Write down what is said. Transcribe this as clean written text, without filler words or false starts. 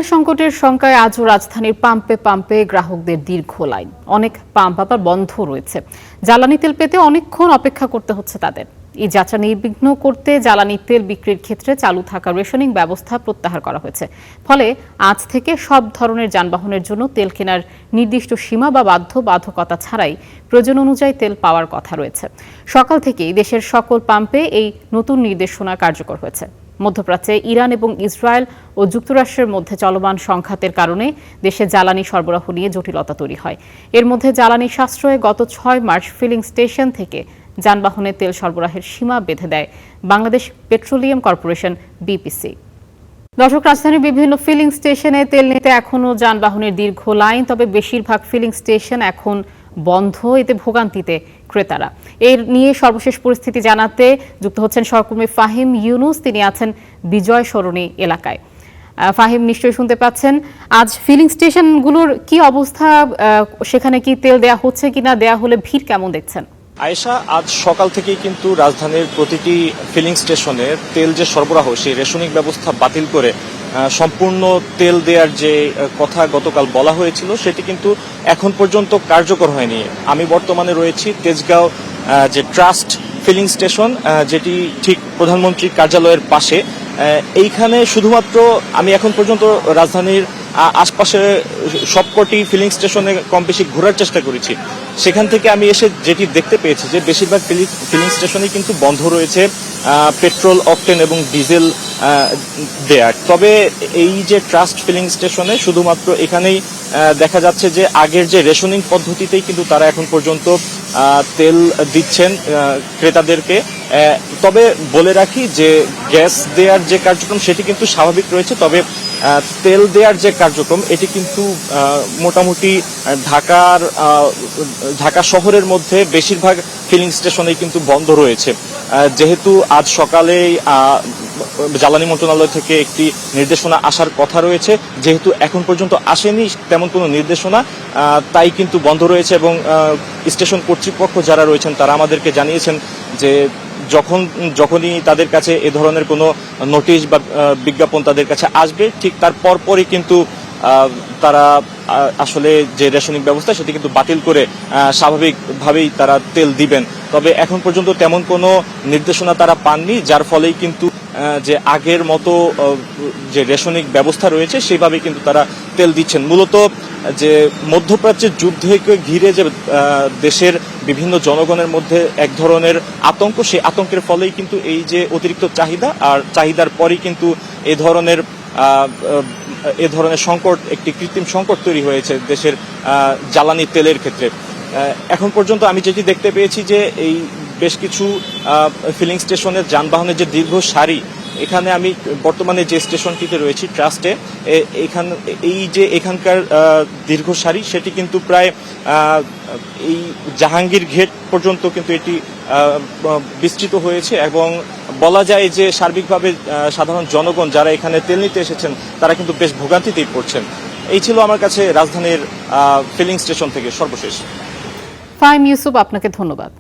তেল সংকটের শঙ্কায় আজও রাজধানীর পাম্পে পাম্পে গ্রাহকদের দীর্ঘ লাইন। অনেক পাম্প আবার বন্ধ রয়েছে। জ্বালানি তেল পেতে অনেকক্ষণ অপেক্ষা করতে হচ্ছে তাদের। এই যাত্রা নির্বিঘ্ন করতে জ্বালানি তেল বিক্রির ক্ষেত্রে চালু থাকা রেশনিং ব্যবস্থা প্রত্যাহার করা হয়েছে। ফলে আজ থেকে সব ধরনের যানবাহনের জন্য তেল কেনার নির্দিষ্ট সীমা বা বাধ্যবাধকতা ছাড়াই প্রয়োজন অনুযায়ী তেল পাওয়ার কথা রয়েছে। সকাল থেকেই দেশের সকল পাম্পে এই নতুন নির্দেশনা কার্যকর হয়েছে। মধ্যপ্রাচ্যে ইরান এবং ইসরায়েল ও যুক্তরাষ্ট্রের মধ্যে চলমান সংঘাতের কারণে দেশে জ্বালানি সরবরাহ নিয়ে জটিলতা তৈরি হয়। এর মধ্যে জ্বালানি সাশ্রয়ে গত 6 মার্চ ফিলিং স্টেশন থেকে যানবাহনে তেল সরবরাহের সীমা বেঁধে দেয় বাংলাদেশ পেট্রোলিয়াম কর্পোরেশন বিপিসি। দর্শক, রাজধানীর বিভিন্ন ফিলিং স্টেশনে তেল নিতে এখনও যানবাহনের দীর্ঘ লাইন, তবে বেশিরভাগ ফিলিং স্টেশন এখন বন্ধ। এতে ভোগান্তিতে ক্রেতারা। এর নিয়ে সর্বশেষ পরিস্থিতি জানাতে যুক্ত হচ্ছেন সহকর্মী ফাহিম ইউনুস। তিনি আছেন বিজয় সরণি এলাকায়। ফাহিম, নিশ্চয়ই শুনতে পাচ্ছেন, আজ ফিলিং স্টেশনগুলোর কি অবস্থা? সেখানে কি তেল দেয়া হচ্ছে কিনা? দেয়া হলে ভিড় কেমন দেখছেন? আয়েশা, আজ সকাল থেকেই কিন্তু রাজধানীর প্রতিটি ফিলিং স্টেশনে তেল যে সরবরাহ, সেই রেশনিং ব্যবস্থা বাতিল করে সম্পূর্ণ তেল দেওয়ার যে কথা গতকাল বলা হয়েছিল, সেটি কিন্তু এখন পর্যন্ত কার্যকর হয়নি। আমি বর্তমানে রয়েছি তেজগাঁও যে ট্রাস্ট ফিলিং স্টেশন, যেটি ঠিক প্রধানমন্ত্রীর কার্যালয়ের পাশে। এইখানে শুধুমাত্র আমি এখন পর্যন্ত রাজধানীর আশপাশে সবকটি ফিলিং স্টেশনে কম বেশি ঘোরার চেষ্টা করেছি। সেখান থেকে আমি এসে যেটি দেখতে পেয়েছি যে বেশিরভাগ ফিলিং স্টেশনে কিন্তু বন্ধ রয়েছে পেট্রোল, অকটেন এবং ডিজেল দেয়ার। তবে এই যে ট্রাস্ট ফিলিং স্টেশনে শুধুমাত্র এখানেই দেখা যাচ্ছে যে আগের যে রেশনিং পদ্ধতিতেই কিন্তু তারা এখন পর্যন্ত তেল দিচ্ছেন ক্রেতাদেরকে। তবে বলে রাখি যে গ্যাস দেওয়ার যে কার্যক্রম সেটি কিন্তু স্বাভাবিক রয়েছে, তবে তেল দেওয়ার যে কার্যক্রম এটি কিন্তু মোটামুটি ঢাকা শহরের মধ্যে বেশিরভাগ ফিলিং স্টেশনেই কিন্তু বন্ধ রয়েছে। যেহেতু আজ সকালেই জ্বালানি মন্ত্রণালয় থেকে একটি নির্দেশনা আসার কথা রয়েছে, যেহেতু এখন পর্যন্ত আসেনি তেমন কোনো নির্দেশনা, তাই কিন্তু বন্ধ রয়েছে। এবং স্টেশন কর্তৃপক্ষ যারা রয়েছেন তারা আমাদেরকে জানিয়েছেন যে যখনই তাদের কাছে এ ধরনের কোনো নোটিশ বা বিজ্ঞাপন তাদের কাছে আসবে, ঠিক তার পরপরই কিন্তু তারা আসলে যে রেশনিং ব্যবস্থা সেটি কিন্তু বাতিল করে স্বাভাবিকভাবেই তারা তেল দিবেন। তবে এখন পর্যন্ত তেমন কোনো নির্দেশনা তারা পাননি, যার ফলেই কিন্তু যে আগের মতো যে রেশনিং ব্যবস্থা রয়েছে সেইভাবেই কিন্তু তারা তেল দিচ্ছেন। মূলত যে মধ্যপ্রাচ্যের যুদ্ধকে ঘিরে যে দেশের বিভিন্ন জনগণের মধ্যে এক ধরনের আতঙ্ক, সেই আতঙ্কের ফলেই কিন্তু এই যে অতিরিক্ত চাহিদা, আর চাহিদার পরই কিন্তু এ ধরনের সংকট, একটি কৃত্রিম সংকট তৈরি হয়েছে দেশের জ্বালানি তেলের ক্ষেত্রে। এখন পর্যন্ত আমি যেটি দেখতে পেয়েছি যে এই বেশ কিছু ফিলিং স্টেশনের যানবাহনের যে দীর্ঘ সারি, এখানে আমি বর্তমানে যে স্টেশনটিতে রয়েছি ট্রাস্টে, এখানকার দীর্ঘ সারি সেটি কিন্তু প্রায় এই জাহাঙ্গীর গেট পর্যন্ত কিন্তু এটি বিস্তৃত হয়েছে। এবং বলা যায় যে সার্বিকভাবে সাধারণ জনগণ যারা এখানে তেল নিতে এসেছেন তারা কিন্তু বেশ ভোগান্তিতেই পড়ছেন। এই ছিল আমার কাছে রাজধানীর ফিলিং স্টেশন থেকে সর্বশেষ। ফাহিম ইউসুফ, আপনাকে ধন্যবাদ।